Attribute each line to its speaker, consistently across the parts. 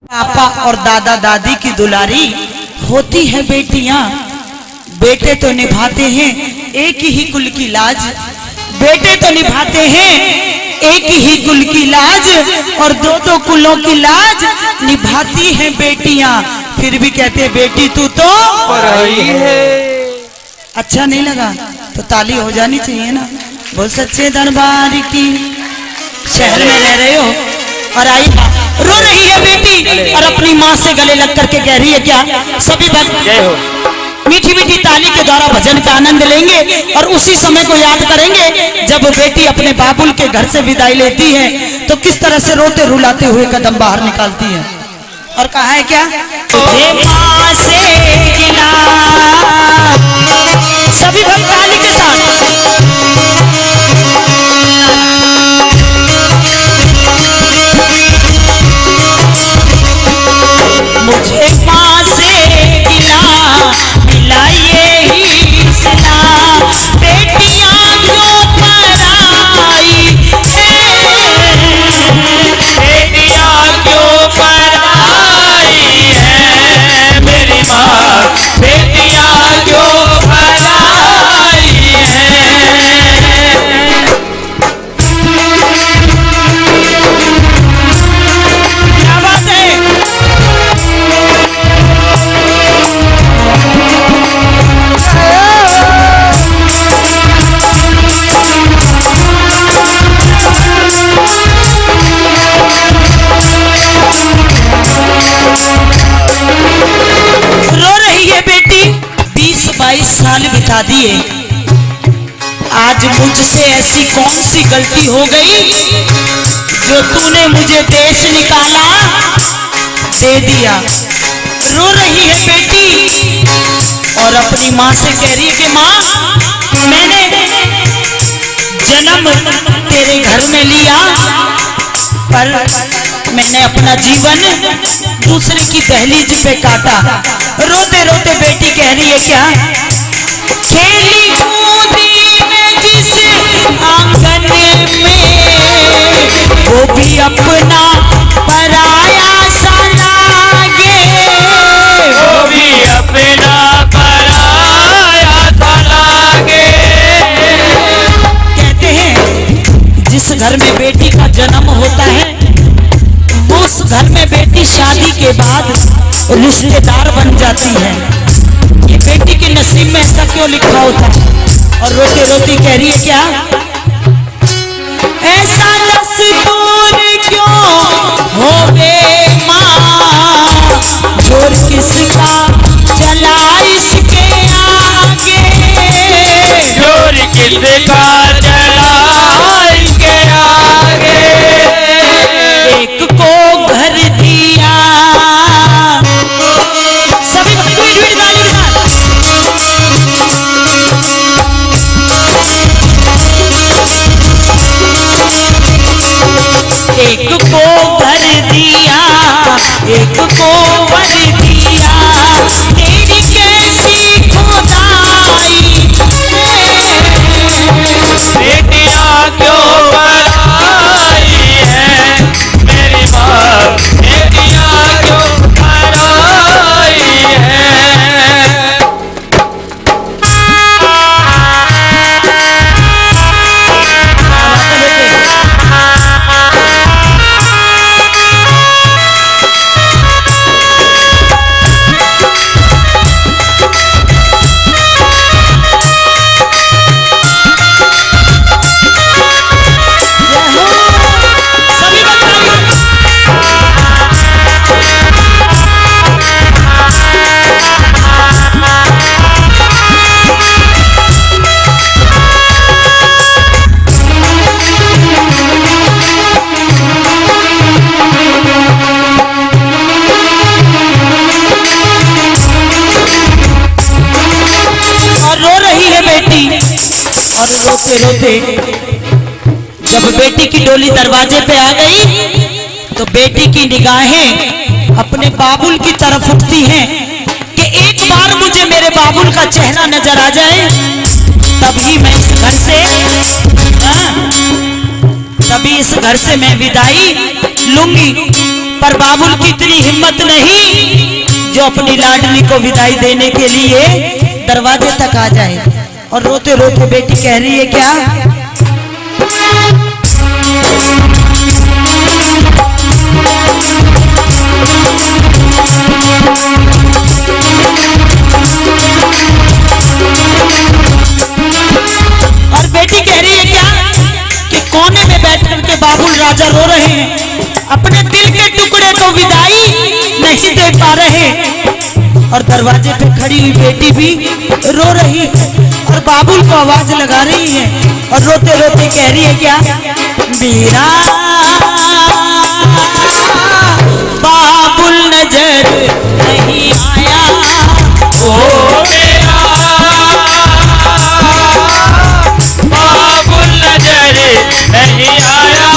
Speaker 1: पापा और दादा दादी की दुलारी होती है बेटियां। बेटे तो निभाते हैं एक ही कुल की लाज, बेटे तो निभाते हैं एक ही कुल की लाज, और दो दो कुलों की लाज निभाती हैं बेटियां। फिर भी कहते हैं बेटी तू तो
Speaker 2: पराई है।
Speaker 1: अच्छा नहीं लगा तो ताली हो जानी चाहिए ना। बोल सच्चे दरबार की। शहर में रह रहे हो और आई रो रही है बेटी और अपनी माँ से गले लग करके कह रही है क्या? सभी भक्त मीठी मीठी ताली के द्वारा भजन का आनंद लेंगे और उसी समय को याद करेंगे जब बेटी अपने बाबुल के घर से विदाई लेती है तो किस तरह से रोते रुलाते हुए कदम बाहर निकालती है। और कहा है क्या? तुझे माँ से गिला। सभी भक्त ताली के साथ। मुझे माँ से गिला मिलाइए ही सिला, बेटियां क्यों पराई है,
Speaker 2: बेटियां क्यों पराई है मेरी माँ, बेटियां क्यों पराई है।
Speaker 1: क्या बात है? रो रही है बेटी। 20-22 साल बिता दिए, आज मुझसे ऐसी कौन सी गलती हो गई जो तूने मुझे देश निकाला दे दिया। रो रही है बेटी और अपनी माँ से कह रही है कि माँ मैंने जन्म तेरे घर में लिया पर मैंने अपना जीवन दूसरे की दहलीज पे काटा। रोते रोते बेटी कह रही है क्या? खेली कूदी में जिस आंगन में वो भी अपना पराया सा लागे,
Speaker 2: वो भी अपना पराया सा लागे।
Speaker 1: कहते हैं जिस घर में बेटी का जन्म होता है उस घर में बेटी शादी के बाद रिश्तेदार बन जाती है। ये बेटी के नसीब में ऐसा क्यों लिखा होता है? और रोती रोती कह रही है क्या? ऐसा दस्तूर क्यों होवे माँ, जोर किसका चला इसके आगे,
Speaker 2: जोर किसका चला इसके आगे।
Speaker 1: एक को घर दिया। सभी ताली के साथ। एक को घर दिया, एक को वर दिया, तेरी कैसी खुदाई
Speaker 2: बेटियां क्यों पराई है मेरी माँ, बेटियां क्यों पराई है। और रोते रोते जब बेटी की डोली दरवाजे पे आ गई तो बेटी की निगाहें अपने बाबुल की तरफ उठती हैं कि एक बार मुझे मेरे बाबुल का चेहरा नजर आ जाए तभी मैं इस घर से भी इस घर से मैं विदाई लूंगी, पर बाबुल की इतनी हिम्मत नहीं जो अपनी लाडली को विदाई देने के लिए दरवाजे तक आ जाए। और रोते रोते बेटी कह रही है क्या, और बेटी कह रही है क्या कि कोने में बैठ करके बाबुल राजा रो रहे हैं, अपने दिल के टुकड़े को विदाई नहीं दे पा रहे। और दरवाजे पे खड़ी हुई बेटी भी रो रही है और बाबुल को आवाज लगा रही है और रोते रोते कह रही है क्या, मेरा बाबुल नजर नहीं आया, ओ मेरा बाबुल नजर नहीं आया,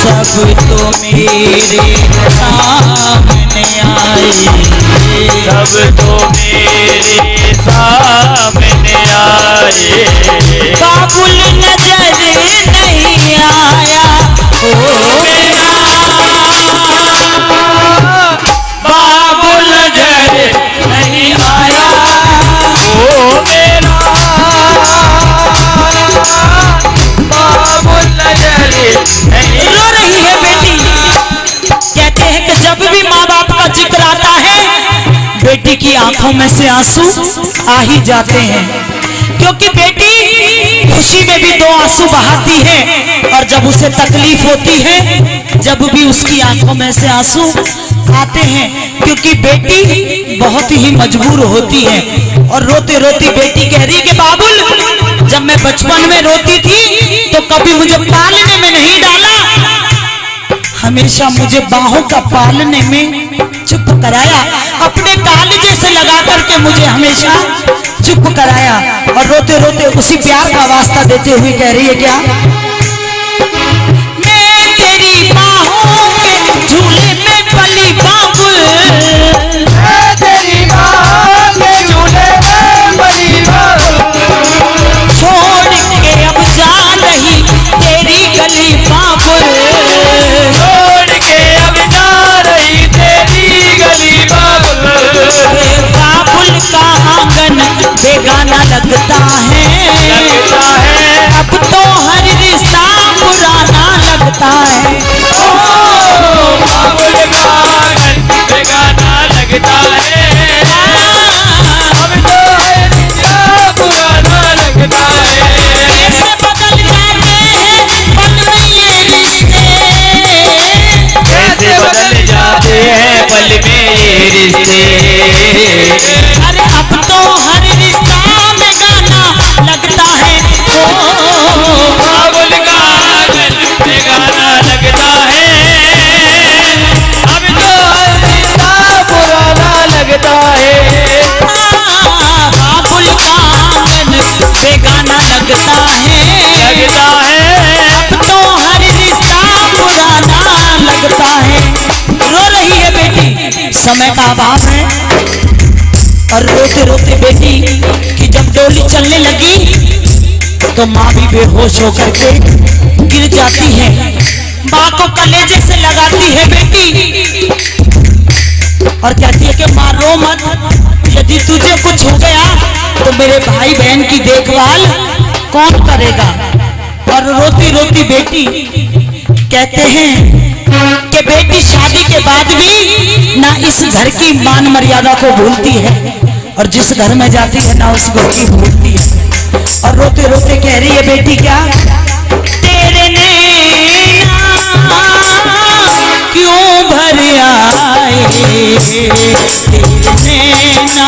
Speaker 2: सब तो मेरे सामने आए, सब तो मेरे सामने आए, बाबुल नजर नहीं आया, ओ मेरा बाबुल नजर नहीं आया, ओ मेरा बाबुल नजर नहीं। रो रही है बेटी। कहते हैं कि जब भी माँ बाप का जिक्र आता है बेटी की आंखों में से आंसू आ ही जाते हैं, क्योंकि बेटी खुशी में भी दो आंसू बहाती है और जब उसे तकलीफ होती है जब भी उसकी आंखों में से आंसू आते हैं, क्योंकि बेटी बहुत ही मजबूर होती है। और रोती रोती बेटी कह रही कि बाबुल जब मैं बचपन में रोती थी तो कभी मुझे पालने में नहीं डाला, हमेशा मुझे बाहों का पालने में चुप कराया, अपने कालजे से लगा करके मुझे हमेशा चुप कराया। और रोते रोते उसी प्यार का वास्ता देते हुए कह रही है क्या, मैं तेरी बाहों के झूले में पली बाबुल, मैं तेरी बाहों के झूले में पली बाबुल, छोड़ के अब जा रही तेरी गली बाबुल, छोड़ के अब जा रही तेरी गली बाबुल, बाबुल का आंगन बेगाना लगता है, अब तो हर रिश्ता पुराना लगता है, ओ बाबुल का आंगन बेगाना लगता है, अब तो हर रिश्ता पुराना लगता है, कैसे बदल जाते हैं पल में ये रिश्ते, कैसे बदल जाते हैं पल में ये रिश्ते, अरे अब तो हर रिश्ता में गाना लगता है, ओ बाबुल का आंगन में गाना लगता है, अब तो हर रिश्ता पुराना लगता है, बाबुल का आंगन में गाना लगता है, अब तो हर रिश्ता पुराना लगता है। रो रही है बेटी, समय का अभाव है। और रोते रोते बेटी की जब डोली चलने लगी तो माँ भी बेहोश होकर के गिर जाती है, माँ को कलेजे से लगाती है बेटी और कहती है कि माँ रो मत, यदि तुझे कुछ हो गया तो मेरे भाई बहन की देखभाल कौन करेगा। और रोती रोती बेटी कहते हैं कि बेटी शादी के बाद भी ना इस घर की मान मर्यादा को भूलती है और जिस घर में जाती है ना उस घर की भूलती है। और रोते रोते कह रही है बेटी क्या, तेरे नैना क्यों भर आए, तेरे नैना